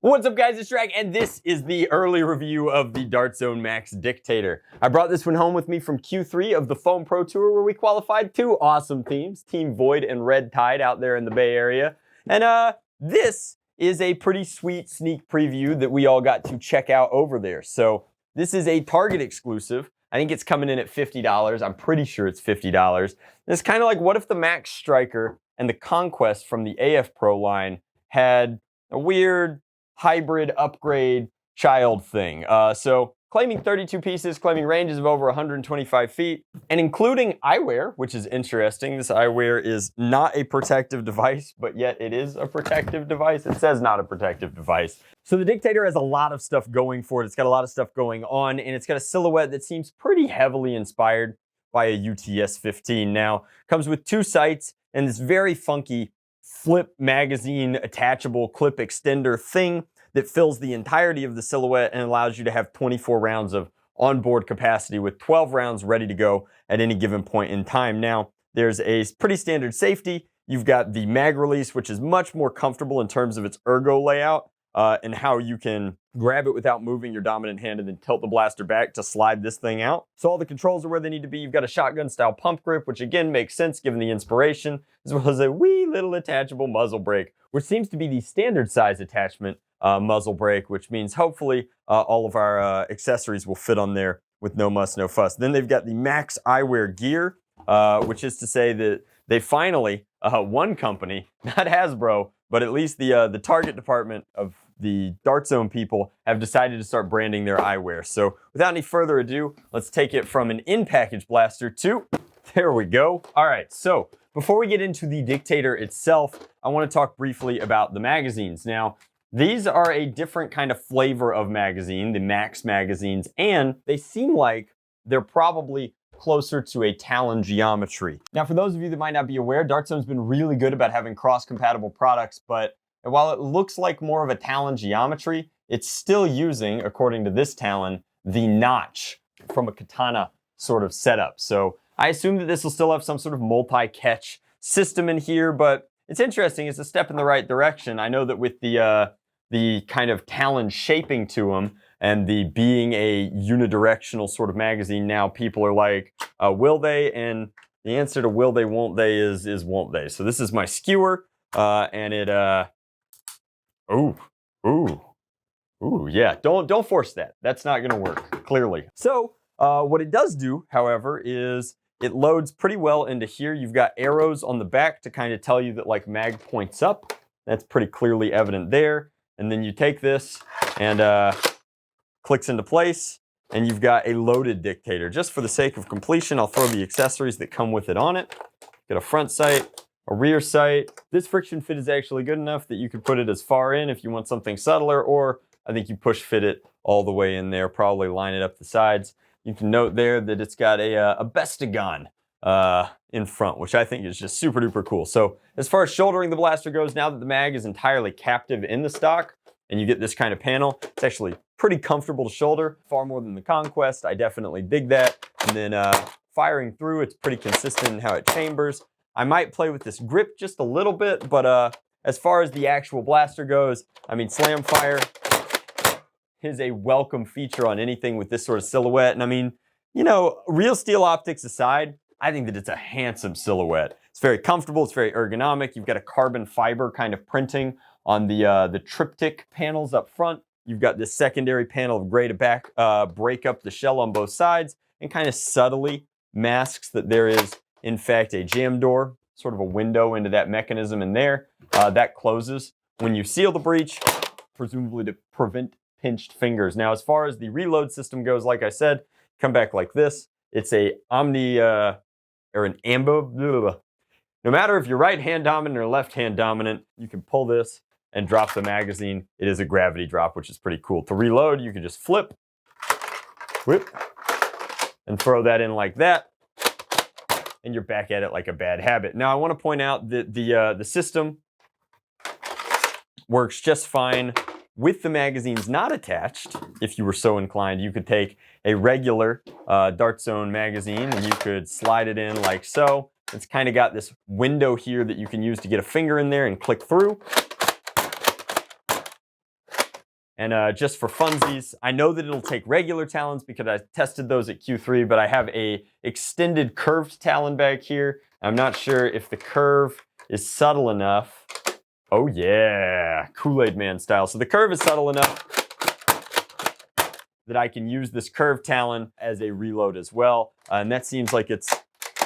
What's up guys, it's Drac, and this is the early review of the Dart Zone Max Dictator. I brought this one home with me from Q3 of the Foam Pro Tour, where we qualified two awesome teams, Team Void and Red Tide out there in the Bay Area. And this is a pretty sweet sneak preview that we all got to check out over there. So this is a Target exclusive. I think it's coming in at $50. I'm pretty sure it's $50. And it's kind of like, what if the Max Stryker and the Conquest from the AF Pro line had a weird hybrid upgrade child thing. So claiming 32 pieces, claiming ranges of over 125 feet, and including eyewear, which is interesting. This eyewear is not a protective device, but yet it is a protective device. It says not a protective device. So the Dictator has a lot of stuff going for it. It's got a lot of stuff going on, and it's got a silhouette that seems pretty heavily inspired by a UTS 15. Now, comes with two sights and this very funky flip magazine attachable clip extender thing that fills the entirety of the silhouette and allows you to have 24 rounds of onboard capacity with 12 rounds ready to go at any given point in time. Now, there's a pretty standard safety. You've got the mag release, which is much more comfortable in terms of its ergo layout and how you can grab it without moving your dominant hand and then tilt the blaster back to slide this thing out. So all the controls are where they need to be. You've got a shotgun style pump grip, which again makes sense given the inspiration, as well as a wee little attachable muzzle brake, which seems to be the standard size attachment muzzle brake, which means hopefully all of our accessories will fit on there with no muss, no fuss. Then they've got the Max eyewear gear, which is to say that they finally, one company, not Hasbro, but at least the Target department of the Dart Zone people have decided to start branding their eyewear. So without any further ado, let's take it from an in-package blaster to, there we go. All right, so before we get into the Dictator itself, I want to talk briefly about the magazines. Now, these are a different kind of flavor of magazine, the Max magazines, and they seem like they're probably closer to a Talon geometry. Now, for those of you that might not be aware, Dart Zone's been really good about having cross-compatible products, but while it looks like more of a Talon geometry, it's still using, according to this Talon, the notch from a katana sort of setup. So I assume that this will still have some sort of multi-catch system in here, but it's interesting. It's a step in the right direction. I know that with the kind of Talon shaping to them and the being a unidirectional sort of magazine, now people are like, will they? And the answer to will they, won't they is won't they. So this is my skewer, and it, yeah, don't force that. That's not gonna work, clearly. So what it does do, however, is it loads pretty well into here. You've got arrows on the back to kind of tell you that like mag points up. That's pretty clearly evident there. And then you take this and clicks into place, and you've got a loaded Dictator. Just for the sake of completion, I'll throw the accessories that come with it on it. Got a front sight, a rear sight. This friction fit is actually good enough that you could put it as far in if you want something subtler, or I think you push fit it all the way in there, probably line it up the sides. You can note there that it's got a Bestagon in front, which I think is just super duper cool. So as far as shouldering the blaster goes, now that the mag is entirely captive in the stock and you get this kind of panel, it's actually pretty comfortable to shoulder, far more than the Conquest. I definitely dig that. And then firing through, it's pretty consistent in how it chambers. I might play with this grip just a little bit, but as far as the actual blaster goes, I mean, slam fire is a welcome feature on anything with this sort of silhouette. And I mean, you know, real steel optics aside, I think that it's a handsome silhouette. It's very comfortable, it's very ergonomic. You've got a carbon fiber kind of printing on the triptych panels up front. You've got this secondary panel of gray to back, break up the shell on both sides and kind of subtly masks that there is, in fact, a jam door, sort of a window into that mechanism in there. That closes when you seal the breech, presumably to prevent pinched fingers. Now, as far as the reload system goes, like I said, come back like this. It's a or an ambo. No matter if you're right hand dominant or left hand dominant, you can pull this and drop the magazine. It is a gravity drop, which is pretty cool. To reload, you can just flip, whip, and throw that in like that, and you're back at it like a bad habit. Now, I want to point out that the system works just fine with the magazines not attached. If you were so inclined, you could take a regular Dart Zone magazine and you could slide it in like so. It's kind of got this window here that you can use to get a finger in there and click through. And just for funsies, I know that it'll take regular talons because I tested those at Q3, but I have a extended curved talon back here. I'm not sure if the curve is subtle enough. Oh yeah, Kool-Aid Man style. So the curve is subtle enough that I can use this curved talon as a reload as well. And that seems like it's,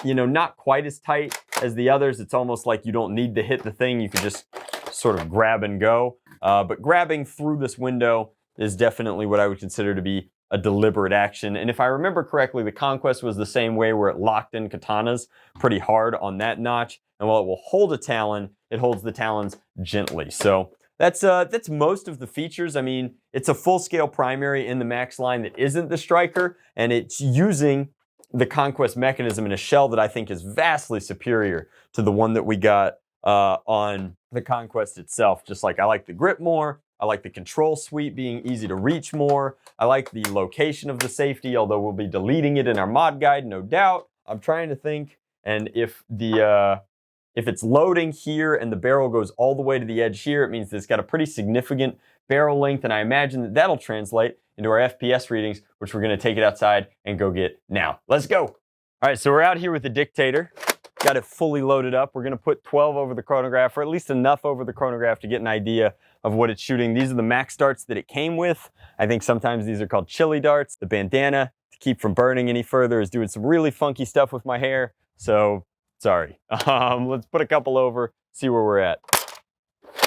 you know, not quite as tight as the others. It's almost like you don't need to hit the thing. You can just sort of grab and go. But grabbing through this window is definitely what I would consider to be a deliberate action. And if I remember correctly, the Conquest was the same way, where it locked in katanas pretty hard on that notch. And while it will hold a talon, it holds the talons gently. So that's most of the features. I mean, it's a full-scale primary in the Max line that isn't the Stryker, and it's using the Conquest mechanism in a shell that I think is vastly superior to the one that we got on the Conquest itself. Just like I like the grip more, I like the control suite being easy to reach more, I like the location of the safety, although we'll be deleting it in our mod guide, no doubt. I'm trying to think, and if it's loading here and the barrel goes all the way to the edge here, it means that it's got a pretty significant barrel length, and I imagine that that'll translate into our FPS readings, which we're gonna take it outside and go get now. Let's go. All right, so we're out here with the Dictator. Got it fully loaded up. We're gonna put 12 over the chronograph, or at least enough over the chronograph to get an idea of what it's shooting. These are the max darts that it came with. I think sometimes these are called chili darts. The bandana, to keep from burning any further, is doing some really funky stuff with my hair, so sorry. Let's put a couple over, see where we're at.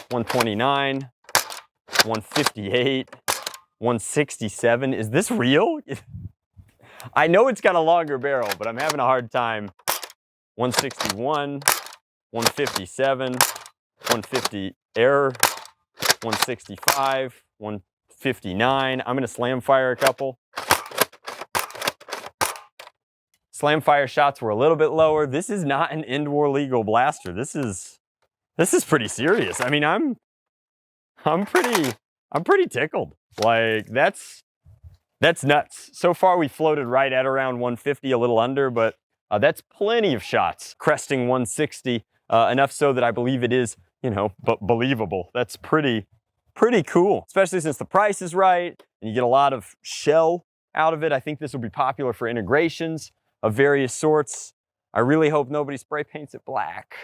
129, 158, 167. Is this real? I know it's got a longer barrel, but I'm having a hard time. 161, 157, 150 error, 165, 159. I'm gonna slam fire a couple. Slam fire shots were a little bit lower. This is not an end war legal blaster. This is pretty serious. I mean, I'm pretty tickled. Like, that's nuts. So far we floated right at around 150, a little under, but that's plenty of shots. Cresting 160, enough so that I believe it is, you know, believable. That's pretty cool, especially since the price is right and you get a lot of shell out of it. I think this will be popular for integrations of various sorts. I really hope nobody spray paints it black,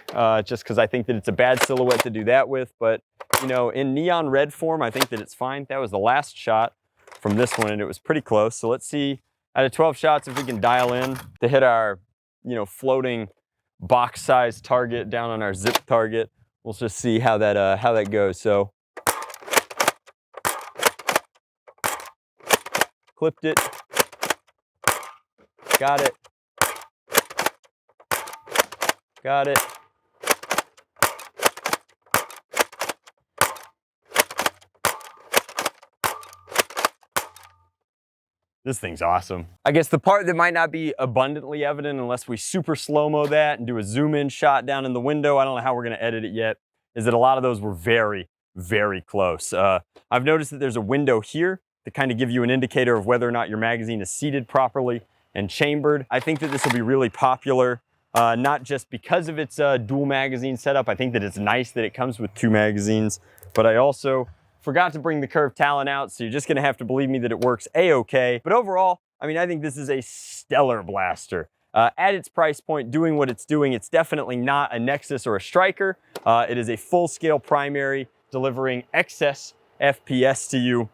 just because I think that it's a bad silhouette to do that with. But, you know, in neon red form, I think that it's fine. That was the last shot from this one, and it was pretty close. So let's see, out of 12 shots, if we can dial in to hit our, you know, floating box-sized target down on our zip target. We'll just see how that goes. So, clipped it, got it, got it. This thing's awesome. I guess the part that might not be abundantly evident unless we super slow-mo that and do a zoom-in shot down in the window, I don't know how we're gonna edit it yet, is that a lot of those were very, very close. I've noticed that there's a window here to kind of give you an indicator of whether or not your magazine is seated properly and chambered. I think that this will be really popular, not just because of its dual magazine setup. I think that it's nice that it comes with 2 magazines, but I also forgot to bring the curved talon out, so you're just gonna have to believe me that it works a-okay. But overall, I mean, I think this is a stellar blaster. At its price point, doing what it's doing, it's definitely not a Nexus or a Stryker. It is a full-scale primary, delivering excess FPS to you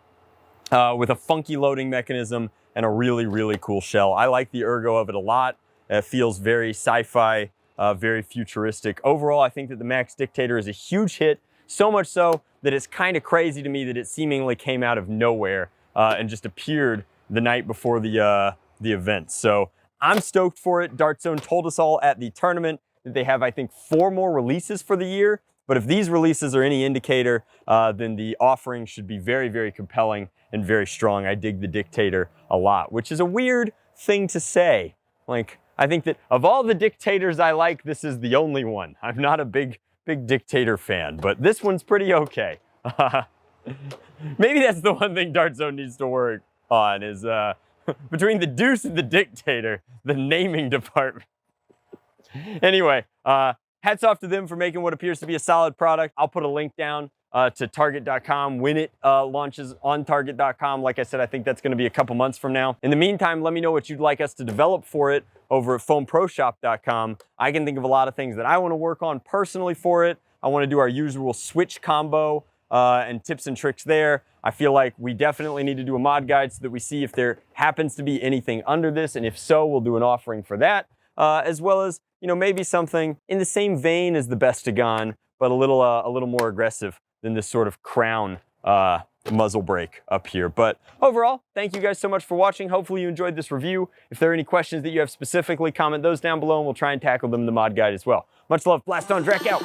with a funky loading mechanism and a really, really cool shell. I like the ergo of it a lot. It feels very sci-fi, very futuristic. Overall, I think that the Max Dictator is a huge hit, so much so that it's kind of crazy to me that it seemingly came out of nowhere and just appeared the night before the event. So I'm stoked for it. Dart Zone told us all at the tournament that they have, I think, 4 more releases for the year. But if these releases are any indicator, then the offering should be very, very compelling and very strong. I dig the Dictator a lot, which is a weird thing to say. Like, I think that of all the Dictators I like, this is the only one. I'm not a big Dictator fan, but this one's pretty okay. Maybe that's the one thing Dart Zone needs to work on is between the Deuce and the Dictator, the naming department. Anyway, hats off to them for making what appears to be a solid product. I'll put a link down to Target.com when it launches on Target.com. Like I said, I think that's going to be a couple months from now. In the meantime, let me know what you'd like us to develop for it over at foamproshop.com. I can think of a lot of things that I want to work on personally for it. I want to do our usual switch combo and tips and tricks there. I feel like we definitely need to do a mod guide so that we see if there happens to be anything under this, and if so, we'll do an offering for that, as well as, you know, maybe something in the same vein as the Bestagon, but a little more aggressive than this sort of crown muzzle brake up here. But overall, thank you guys so much for watching. Hopefully you enjoyed this review. If there are any questions that you have specifically, comment those down below and we'll try and tackle them in the mod guide as well. Much love, Blast on, Drac out.